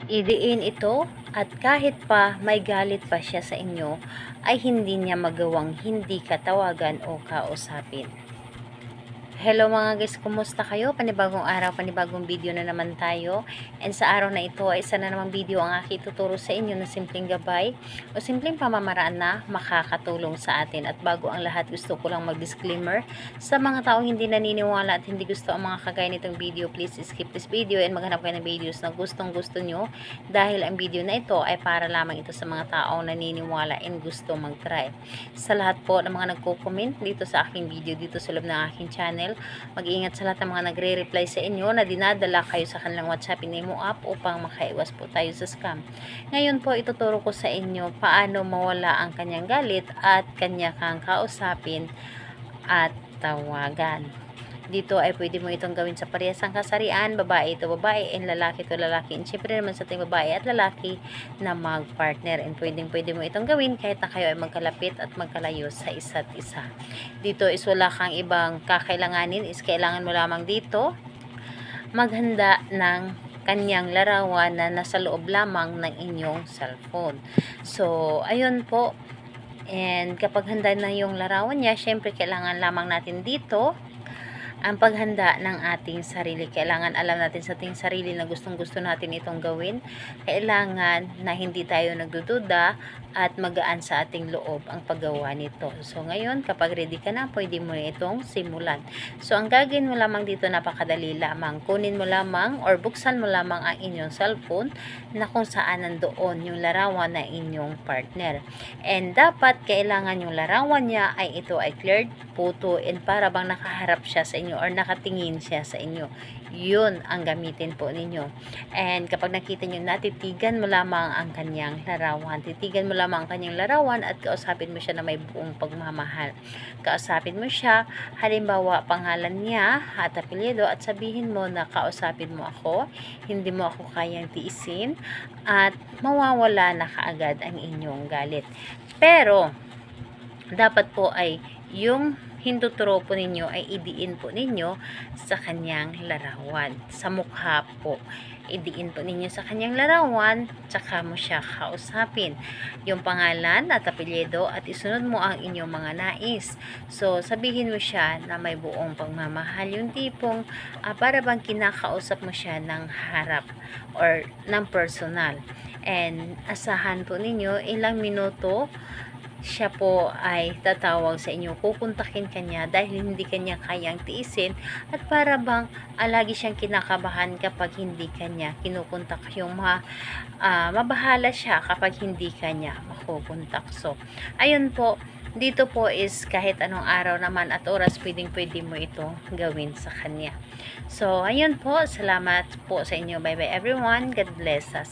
Idiin ito at kahit pa may galit pa siya sa inyo, ay hindi niya magawang hindi ka tawagan o kausapin. Hello mga guys, kumusta kayo? Panibagong araw, panibagong video na naman tayo. And sa araw na ito ay isa na namang video ang aking tuturo sa inyo na simpleng gabay o simpleng pamamaraan na makakatulong sa atin. At bago ang lahat, gusto ko lang mag-disclaimer sa mga taong hindi naniniwala at hindi gusto ang mga kagaya nitong video. Please skip this video and maghanap kayo ng videos na gustong gusto nyo, dahil ang video na ito ay para lamang ito sa mga taong naniniwala and gusto mag-try. Sa lahat po ng mga nagko-comment dito sa aking video, dito sa loob ng aking channel, mag-iingat sa lahat ng mga nagre-reply sa inyo na dinadala kayo sa kanilang WhatsApp and Imo app upang makaiwas po tayo sa scam. Ngayon po, ituturo ko sa inyo paano mawala ang kanyang galit at kanya kang kausapin at tawagan. Dito ay pwede mo itong gawin sa parehasang kasarian, babae ito babae, and lalaki ito lalaki. And syempre naman sa ating babae at lalaki na mag-partner. And pwede mo itong gawin kahit na kayo ay magkalapit at magkalayo sa isa't isa. Dito is wala kang ibang kakailanganin, is kailangan mo lamang dito maghanda ng kanyang larawan na nasa loob lamang ng inyong cellphone. So, ayun po. And kapag handa na yung larawan niya, syempre kailangan lamang natin dito ang paghanda ng ating sarili. Kailangan alam natin sa ating sarili na gustong gusto natin itong gawin. Kailangan na hindi tayo nagdududa at magaan sa ating loob ang paggawa nito. So ngayon, kapag ready ka na, pwede mo itong simulan. So ang gagawin mo lamang dito, napakadali lamang. Kunin mo lamang or buksan mo lamang ang inyong cellphone na kung saan nandoon yung larawan na inyong partner. And dapat kailangan yung larawan niya ay ito ay cleared photo and para bang nakaharap siya sa inyo or nakatingin siya sa inyo. Yun ang gamitin po ninyo. And kapag nakita nyo, natitigan mo lamang ang kanyang larawan. Titigan mo lamang ang kanyang larawan at kausapin mo siya na may buong pagmamahal. Kausapin mo siya, halimbawa pangalan niya at apelyido, at sabihin mo na kausapin mo ako, hindi mo ako kayang tiisin, at mawawala na kaagad ang inyong galit. Pero dapat po ay yung hinduturo po ninyo ay idiin po ninyo sa kanyang larawan. Sa mukha po. Idiin po ninyo sa kanyang larawan, tsaka mo siya kausapin. Yung pangalan at apelyido at isunod mo ang inyong mga nais. So, sabihin mo siya na may buong pagmamahal. Yung tipong para bang kinakausap mo siya ng harap or ng personal. And asahan po ninyo ilang minuto siya po ay tatawag sa inyo, kukontakin kanya dahil hindi kanya kayang tiisin, at para bang lagi siyang kinakabahan kapag hindi kanya kinukontak. Yung mabahala siya kapag hindi kanya makukontak. So, ayun po, dito po is kahit anong araw naman at oras, pwede mo ito gawin sa kanya. So, ayun po, salamat po sa inyo. Bye bye everyone, God bless us.